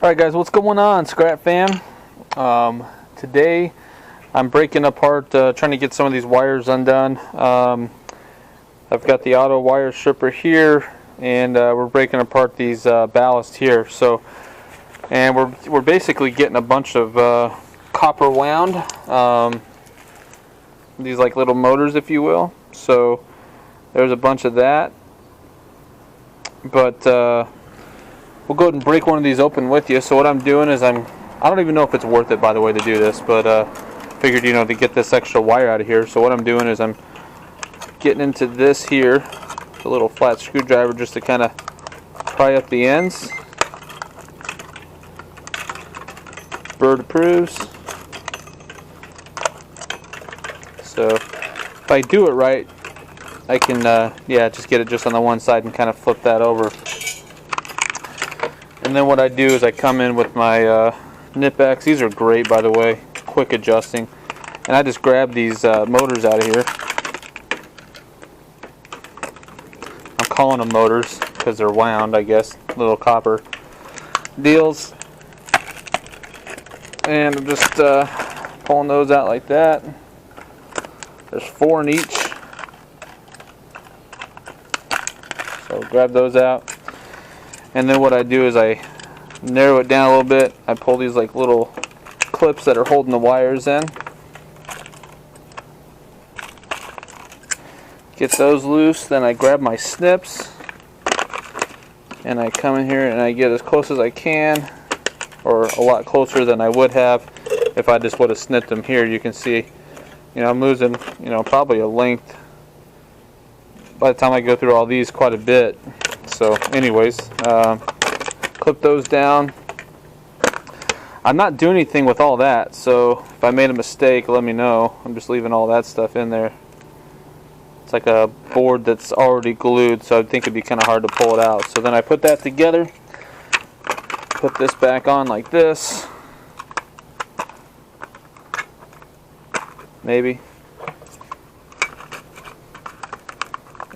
Alright guys, what's going on, Scrap Fam? Today I'm breaking apart, trying to get some of these wires undone. I've got the auto wire stripper here, and we're breaking apart these ballast here. And we're basically getting a bunch of copper wound, these like little motors, if you will. So there's a bunch of that, but we'll go ahead and break one of these open with you. So what I'm doing is I don't even know if it's worth it, by the way, to do this, but figured, to get this extra wire out of here. So what I'm doing is I'm getting into this here, a little flat screwdriver, just to kind of pry up the ends. Bird approves. So if I do it right, I can just get it just on the one side and kind of flip that over. And then what I do is I come in with my Nip-X. These are great, by the way, quick adjusting. And I just grab these motors out of here. I'm calling them motors because they're wound, I guess, little copper deals. And I'm just pulling those out like that. There's 4 in each. So grab those out. And then what I do is I narrow it down a little bit. I pull these like little clips that are holding the wires in. Get those loose. Then I grab my snips and I come in here and I get as close as I can, or a lot closer than I would have if I just would have snipped them here. You can see, I'm losing, probably a length by the time I go through all these, quite a bit. So anyways, clip those down. I'm not doing anything with all that, so if I made a mistake, let me know. I'm just leaving all that stuff in there. It's like a board that's already glued, so I think it'd be kind of hard to pull it out. So then I put that together, put this back on like this, maybe. I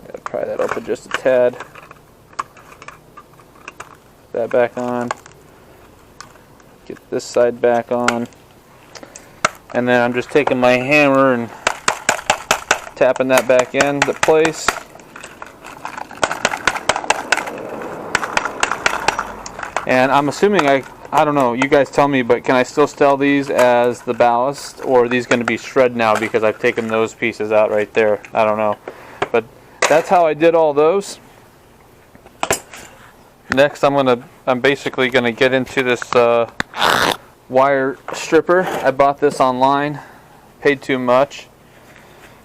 gotta pry that open just a tad. That back on, get this side back on, and then I'm just taking my hammer and tapping that back into place. And I'm assuming, I don't know, you guys tell me, but can I still sell these as the ballast, or are these going to be shred now because I've taken those pieces out right there? I don't know, but that's how I did all those. Next, I'm basically gonna get into this wire stripper. I bought this online, paid too much,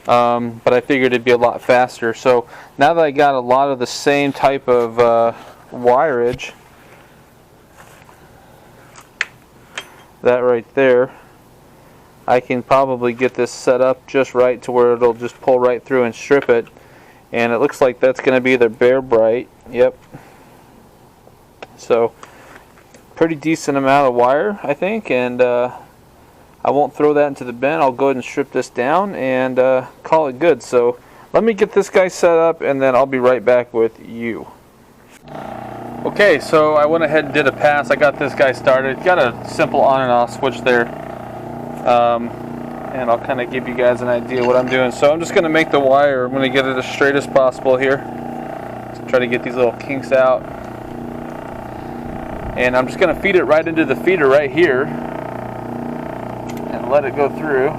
but I figured it'd be a lot faster. So now that I got a lot of the same type of wireage, that right there, I can probably get this set up just right to where it'll just pull right through and strip it. And it looks like that's gonna be the Bear Bright. Yep. So pretty decent amount of wire, I think, and I won't throw that into the bin. I'll go ahead and strip this down and call it good. So let me get this guy set up, and then I'll be right back with you. Okay, so I went ahead and did a pass. I got this guy started. Got a simple on and off switch there, and I'll kind of give you guys an idea what I'm doing. So I'm just going to make the wire, I'm going to get it as straight as possible here. Just try to get these little kinks out. And I'm just going to feed it right into the feeder right here and let it go through.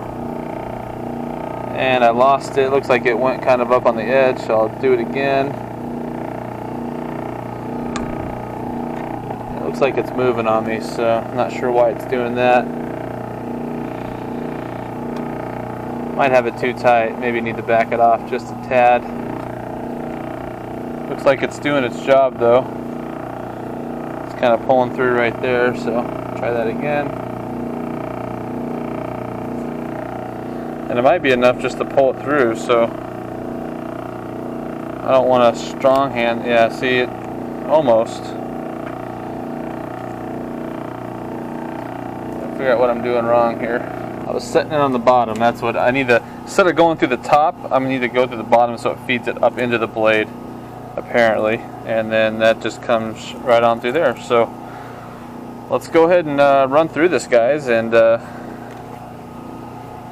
And I lost it. Looks like it went kind of up on the edge, so I'll do it again. It looks like it's moving on me, so I'm not sure why it's doing that. Might have it too tight. Maybe need to back it off just a tad. Looks like it's doing its job though. Kind of pulling through right there, so try that again. And it might be enough just to pull it through, so I don't want a strong hand. Yeah, see it almost. I figure out what I'm doing wrong here. I was setting it on the bottom. That's what I need to, instead of going through the top, I'm going to need to go through the bottom so it feeds it up into the blade, apparently. And then that just comes right on through there. So let's go ahead and run through this, guys, and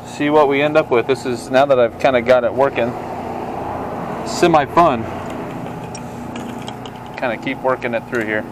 see what we end up with. This is, now that I've kind of got it working, semi-fun. Kind of keep working it through here.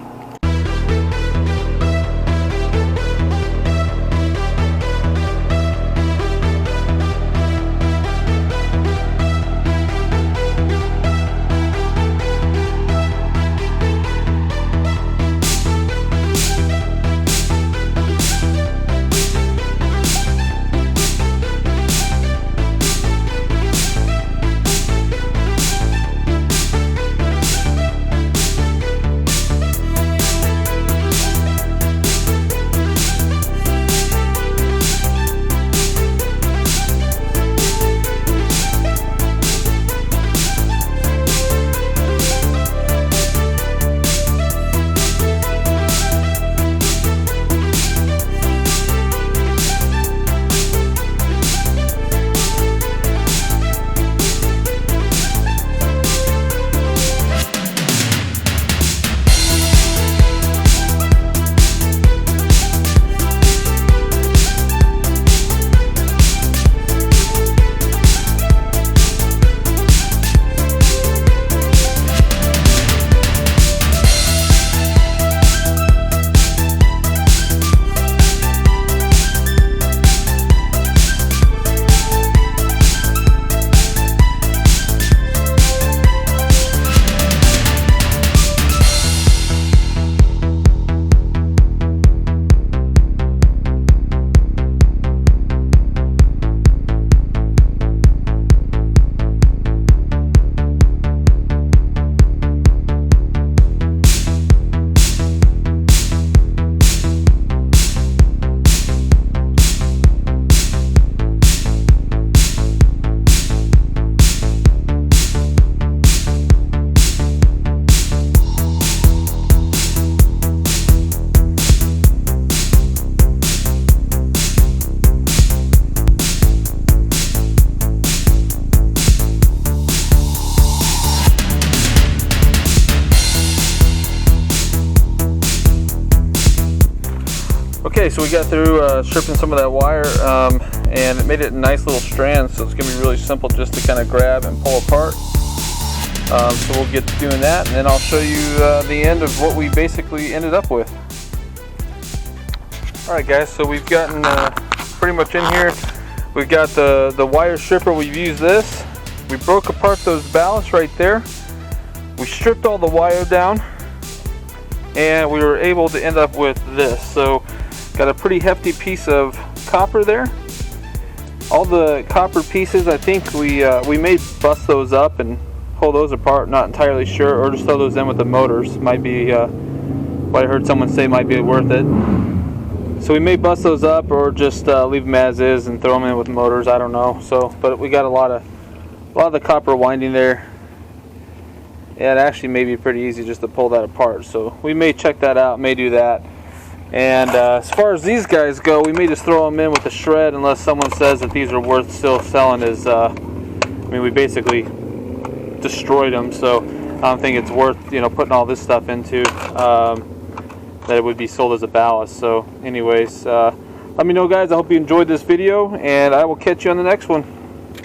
Okay, so we got through stripping some of that wire, and it made it a nice little strand, so it's going to be really simple just to kind of grab and pull apart. So we'll get to doing that, and then I'll show you the end of what we basically ended up with. Alright guys, so we've gotten pretty much in here. We've got the wire stripper. We've used this. We broke apart those ballasts right there. We stripped all the wire down, and we were able to end up with this. So got a pretty hefty piece of copper there. All the copper pieces, I think we may bust those up and pull those apart, not entirely sure, or just throw those in with the motors. Might be what I heard someone say might be worth it. So we may bust those up or just leave them as is and throw them in with motors. I don't know. So, but we got a lot of the copper winding there. Yeah, it actually may be pretty easy just to pull that apart. So we may check that out, may do that. And as far as these guys go, we may just throw them in with a shred unless someone says that these are worth still selling. I mean, we basically destroyed them, so I don't think it's worth, putting all this stuff into that it would be sold as a ballast. So anyways, let me know guys. I hope you enjoyed this video, and I will catch you on the next one.